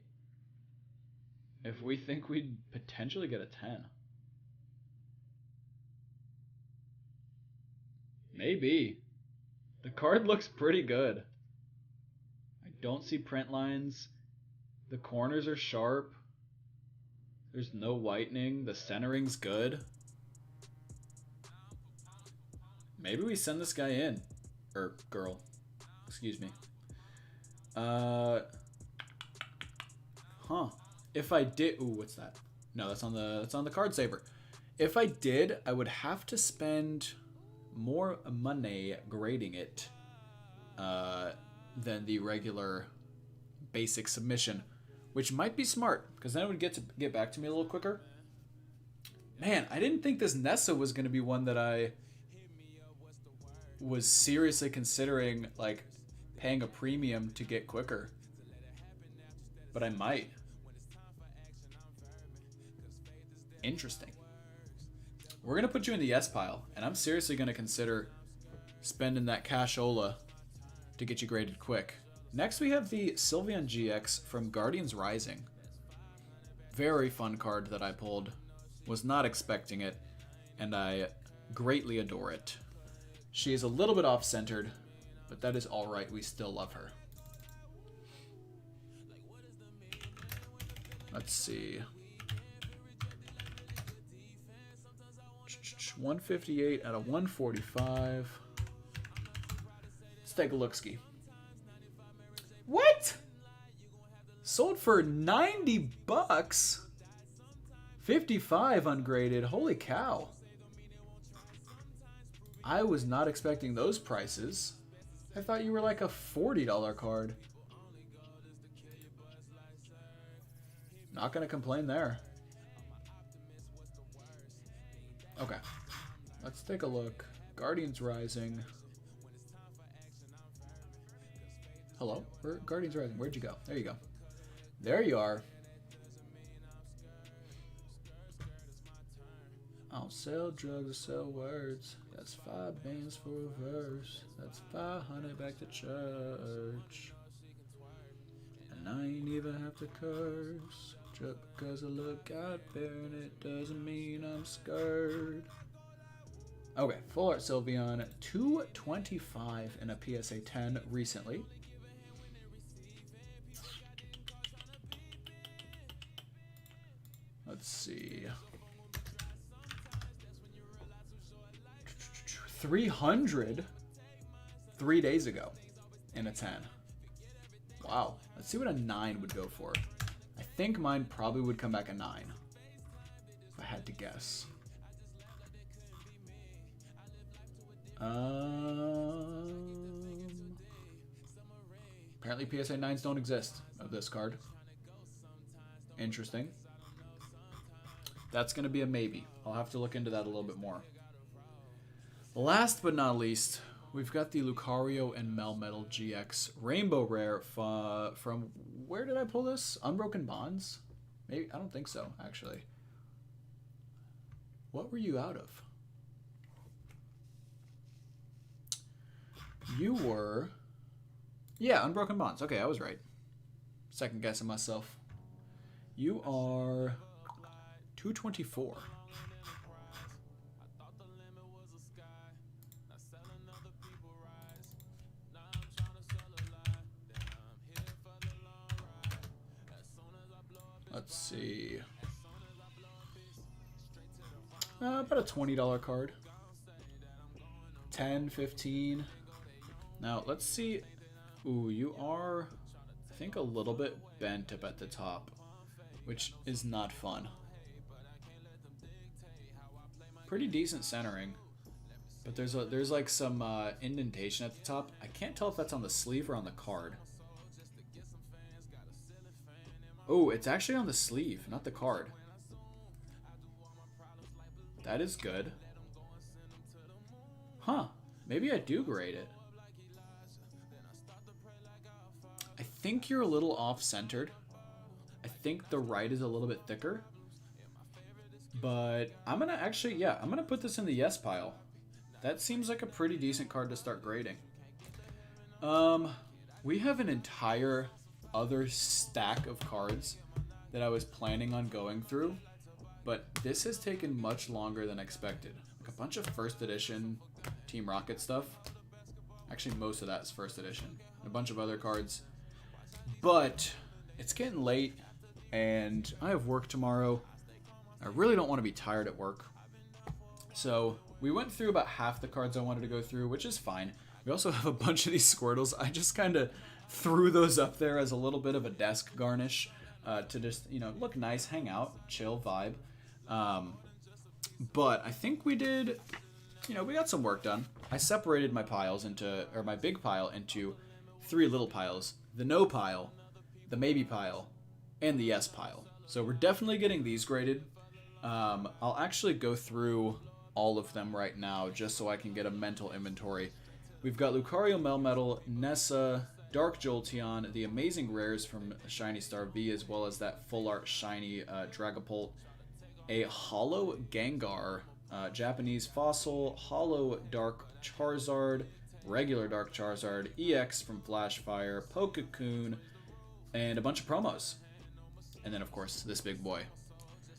if we think we'd potentially get a 10. Maybe. The card looks pretty good. I don't see print lines. The corners are sharp. There's no whitening. The centering's good. Maybe we send this guy in. Or girl. Excuse me. Huh. If I did, ooh, what's that? No, that's on the card saver. If I did, I would have to spend more money grading it than the regular basic submission, which might be smart because then it would get back to me a little quicker. Man, I didn't think this Nessa was going to be one that I was seriously considering like paying a premium to get quicker, but I might. Interesting. We're going to put you in the yes pile, and I'm seriously going to consider spending that cashola to get you graded quick. Next, we have the Sylveon GX from Guardians Rising. Very fun card that I pulled. Was not expecting it, and I greatly adore it. She is a little bit off-centered, but that is alright. We still love her. Let's see. 158 out of 145. Let's take a look-ski. What? Sold for 90 bucks? 55 ungraded. Holy cow. I was not expecting those prices. I thought you were like a $40 card. Not gonna complain there. Okay. Let's take a look. Guardians Rising. Hello? Guardians Rising. Where'd you go? There you go. There you are. I don't sell drugs, I sell words. That's 5 bands for a verse. That's 500 back to church. And I ain't even have to curse. Just because I look out there and it doesn't mean I'm scared. Okay, Full Art Sylveon, 225 in a PSA 10 recently. Let's see. 300 3 days ago in a 10. Wow. Let's see what a 9 would go for. I think mine probably would come back a 9. If I had to guess. Apparently PSA 9s don't exist of this card. Interesting. That's going to be a maybe. I'll have to look into that a little bit more. Last but not least, we've got the Lucario and Melmetal GX Rainbow Rare from, where did I pull this? Unbroken Bonds? Maybe, I don't think so, actually. What were you out of? You were, yeah, Unbroken Bonds. Okay, I was right. Second guessing myself. You are 224. Let's see. About a $20 card. 10, 15. Now, let's see. Ooh, you are, I think, a little bit bent up at the top, which is not fun. Pretty decent centering, but there's like some indentation at the top. I can't tell if that's on the sleeve or on the card. Oh, it's actually on the sleeve, not the card. That is good. Huh. Maybe I do grade it. I think you're a little off-centered. I think the right is a little bit thicker. But I'm going to actually, yeah, I'm going to put this in the yes pile. That seems like a pretty decent card to start grading. We have an entire other stack of cards that I was planning on going through, but this has taken much longer than expected. Like a bunch of first edition Team Rocket stuff. Actually, most of that is first edition. And a bunch of other cards. But it's getting late, and I have work tomorrow. I really don't want to be tired at work. So we went through about half the cards I wanted to go through, which is fine. We also have a bunch of these Squirtles. I just kind of threw those up there as a little bit of a desk garnish to just, you know, look nice, hang out, chill vibe. But I think we did, you know, we got some work done. I separated my piles into, or my big pile into 3 little piles. The no pile, the maybe pile, and the yes pile. So we're definitely getting these graded. I'll actually go through all of them right now just so I can get a mental inventory. We've got Lucario, Melmetal, Nessa, Dark Jolteon, the amazing rares from Shiny Star V, as well as that full art shiny Dragapult, a holo Gengar, Japanese Fossil, holo Dark Charizard, regular Dark Charizard, EX from Flashfire, Pokecoon, and a bunch of promos. And then, of course, this big boy.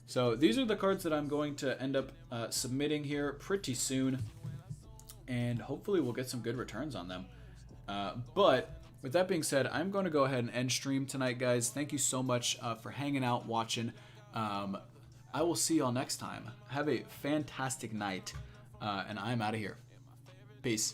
So these are the cards that I'm going to end up submitting here pretty soon, and hopefully we'll get some good returns on them. But with that being said, I'm going to go ahead and end stream tonight, guys. Thank you so much for hanging out, watching. I will see y'all next time. Have a fantastic night, and I'm out of here. Peace.